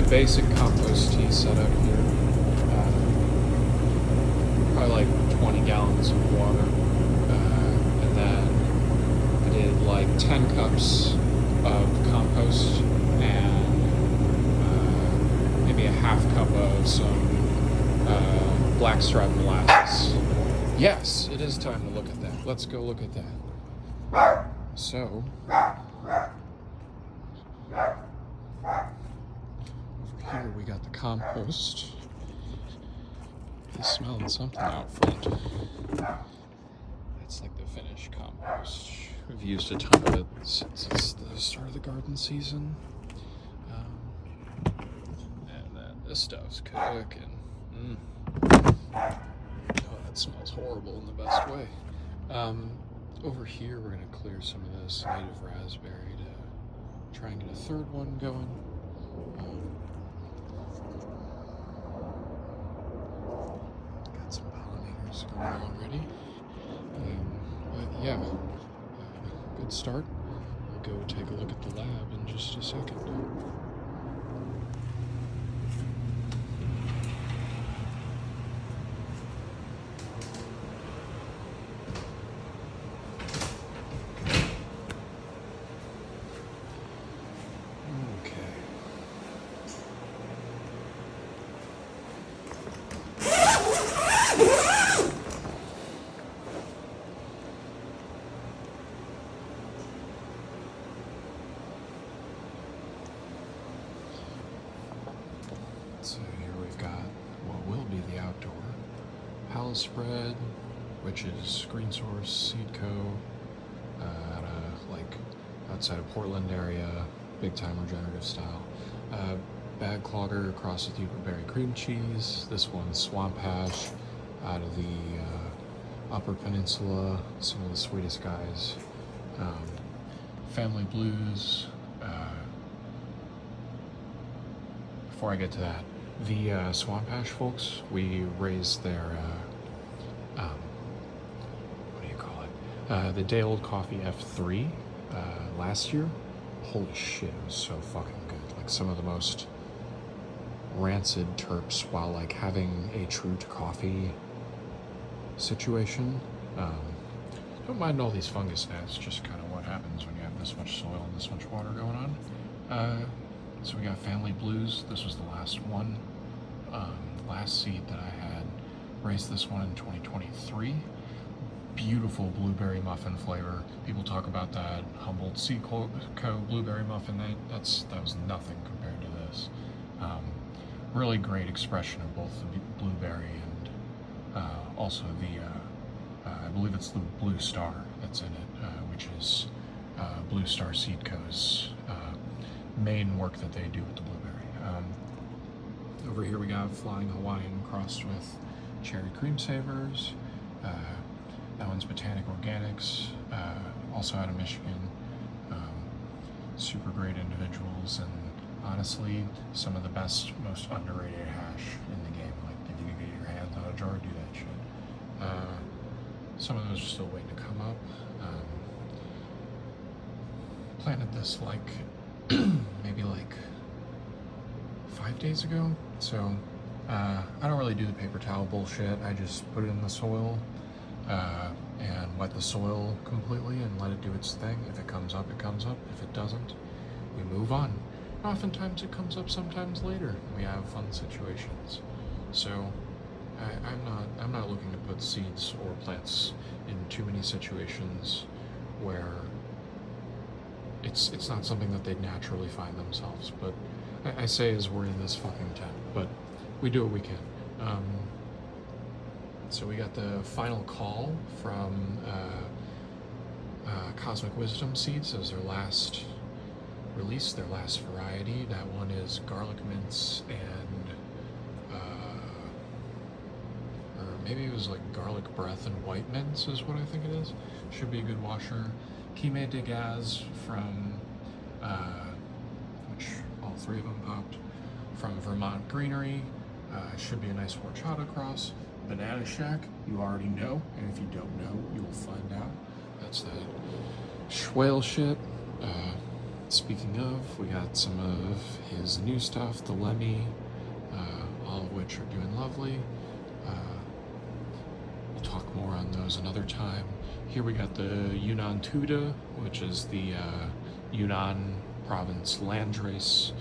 basic compost tea setup here. Probably like 20 gallons of water. And then I did like 10 cups of compost and maybe a half cup of some blackstrap molasses. Yes, it is time to look at that. Let's go look at that. So, over here we got the compost. He's smelling something out front. That's like the finished compost. We've used a ton of it since it's the start of the garden season. And then this stuff's cooking. Oh, that smells horrible in the best way. Over here, we're going to clear some of this native raspberry to try and get a third one going. Got some pollinators going already. But yeah, good start. We'll go take a look at the lab in just a second. So here we've got what will be the outdoor pallet spread, which is Green Source Seed Co. Out of like outside of Portland area, big time regenerative style. Bag clogger across with Berry cream cheese. This one's Swamp Hash out of the Upper Peninsula. Some of the sweetest guys. Family Blues. Before I get to that, the Swamp Hash folks, we raised their, what do you call it? The Day Old Coffee F3 last year. Holy shit, it was so fucking good. Like some of the most rancid terps while like having a true to coffee situation. Don't mind all these fungus gnats, just kind of what happens when you have this much soil and this much water going on. So we got Family Blues. This was the last one, last seed that I had. Raised this one in 2023. Beautiful blueberry muffin flavor. People talk about that Humboldt Seed Co. blueberry muffin. That was nothing compared to this. Really great expression of both the blueberry and also the, I believe it's the Blue Star that's in it, which is Blue Star Seed Co.'s main work that they do with the blueberry. Over here we got Flying Hawaiian crossed with Cherry Cream Savers. That one's Botanic Organics, also out of Michigan. Super great individuals, and honestly, some of the best, most underrated hash in the game. Like, if you can get your hands on a jar, do that shit. Some of those are still waiting to come up. Planted this like maybe like 5 days ago. So I don't really do the paper towel bullshit. I just put it in the soil and wet the soil completely and let it do its thing. If it comes up, it comes up. If it doesn't, we move on. Oftentimes it comes up sometimes later. We have fun situations. So I'm not looking to put seeds or plants in too many situations where it's not something that they'd naturally find themselves. But I say as we're in this fucking tent, but we do what we can. So we got the final call from Cosmic Wisdom Seeds as their last release, their last variety. That one is garlic mints and or maybe it was like garlic breath and white mints is what I think it is. Should be a good washer. Quime de Gaz from which all three of them popped from Vermont Greenery. Should be a nice horchata cross. Banana Shack, you already know, and if you don't know, you will find out. That's the Schwale shit. Speaking of, we got some of his new stuff, the Lemmy, all of which are doing lovely. We'll talk more on those another time. Here we got the Yunnan Tuda, which is the Yunnan province landrace.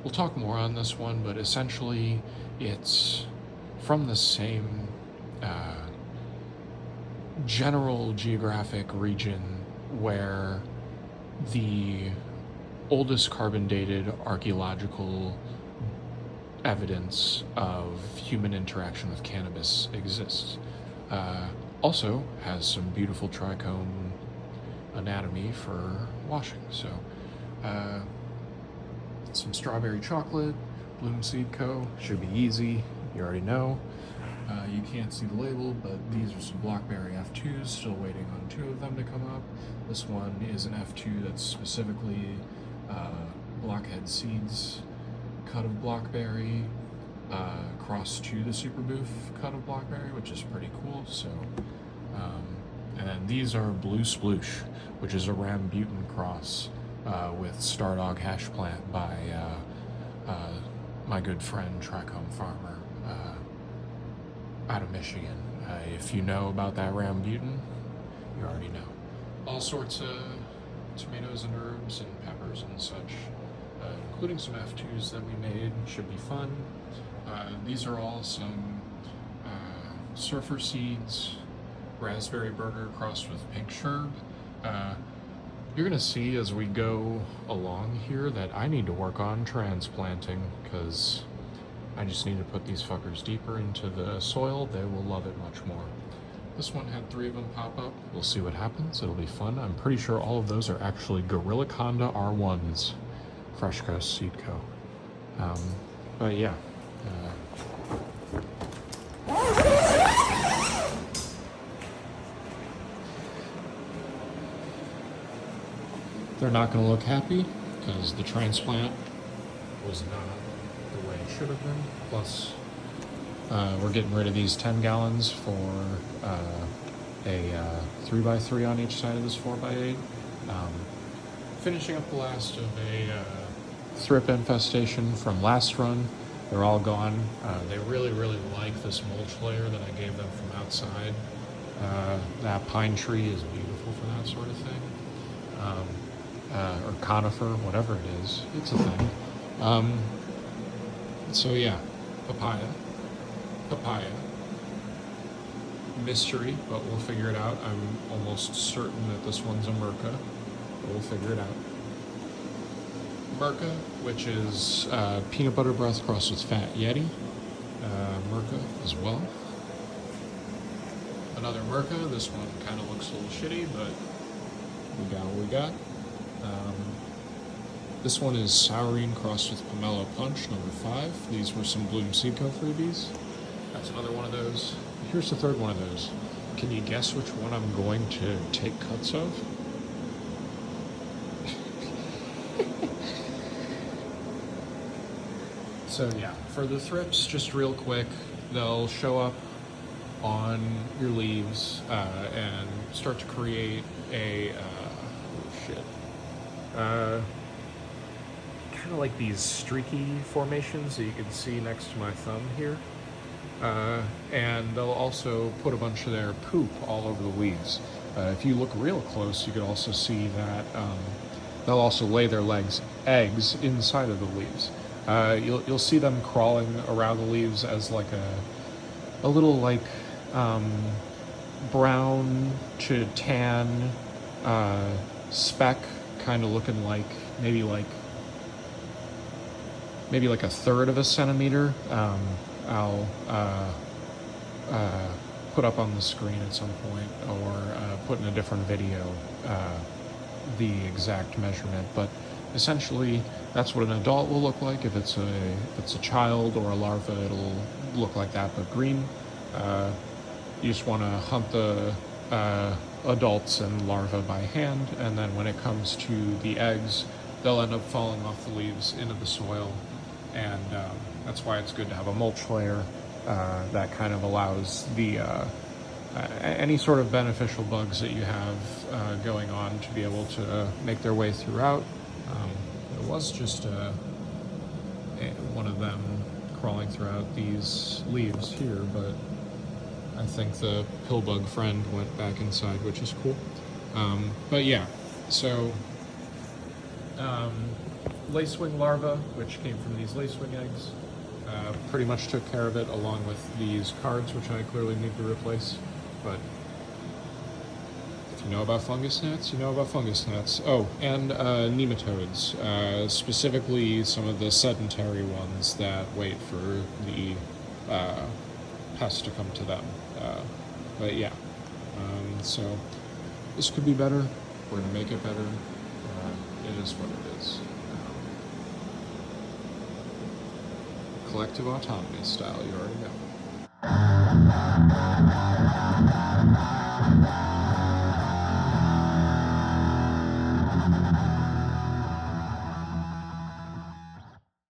We'll talk more on this one, but essentially it's from the same general geographic region where the oldest carbon dated archaeological evidence of human interaction with cannabis exists. Also has some beautiful trichome anatomy for washing. So some strawberry chocolate, Bloom Seed Co. Should be easy, you already know. You can't see the label, but these are some Blockberry F2s, still waiting on 2 of them to come up. This one is an F2 that's specifically Blockhead Seeds cut of Blockberry, crossed to the Super Boof cut of Blockberry, which is pretty cool. So, and then these are Blue Sploosh, which is a Rambutan cross with Stardog Hash Plant by my good friend Trichome Farmer out of Michigan. If you know about that Rambutan, you already know. All sorts of tomatoes and herbs and peppers and such, including some F2s that we made. Should be fun. These are all some surfer seeds, raspberry burger crossed with pink sherb. You're gonna see as we go along here that I need to work on transplanting, because I just need to put these fuckers deeper into the soil. They will love it much more. This one had 3 of them pop up. We'll see what happens. It'll be fun. I'm pretty sure all of those are actually Gorilla Conda R1s, Fresh Coast Seed Co. But yeah. They're not going to look happy because the transplant was not the way it should have been. Plus, we're getting rid of these 10 gallons for a 3x3 on each side of this 4x8. Finishing up the last of a thrip infestation from last run. They're all gone. They really, really like this mulch layer that I gave them from outside. That pine tree is beautiful for that sort of thing. Or conifer, whatever it is. It's a thing. So yeah, papaya. Mystery, but we'll figure it out. I'm almost certain that this one's a Merca, but we'll figure it out. Merca, which is peanut butter breath crossed with Fat Yeti. Merca as well. Another Merca. This one kind of looks a little shitty, but we got what we got. This one is Sourine crossed with Pomelo Punch, number 5. These were some Bloom Seed Co. freebies. That's another one of those. Here's the third one of those. Can you guess which one I'm going to take cuts of? So yeah, for the thrips, just real quick, they'll show up on your leaves and start to create a kind of like these streaky formations that you can see next to my thumb here. And they'll also put a bunch of their poop all over the leaves. If you look real close, you could also see that they'll also lay their eggs inside of the leaves. You'll see them crawling around the leaves as like a little like brown to tan speck, kind of looking like maybe like a third of a centimeter. I'll put up on the screen at some point, or put in a different video the exact measurement. But essentially, that's what an adult will look like. If it's a child or a larva, it'll look like that, but green. You just want to hunt the adults and larvae by hand, and then when it comes to the eggs, they'll end up falling off the leaves into the soil, and that's why it's good to have a mulch layer that kind of allows the any sort of beneficial bugs that you have going on to be able to make their way throughout. There was just one of them crawling throughout these leaves here, but I think the pillbug friend went back inside, which is cool. But yeah, so lacewing larvae, which came from these lacewing eggs, pretty much took care of it, along with these cards, which I clearly need to replace. But if you know about fungus gnats, you know about fungus gnats. Oh, and nematodes, specifically some of the sedentary ones that wait for the pest to come to them. But yeah, so this could be better. We're going to make it better. It is what it is. Collective autonomy style, you already know.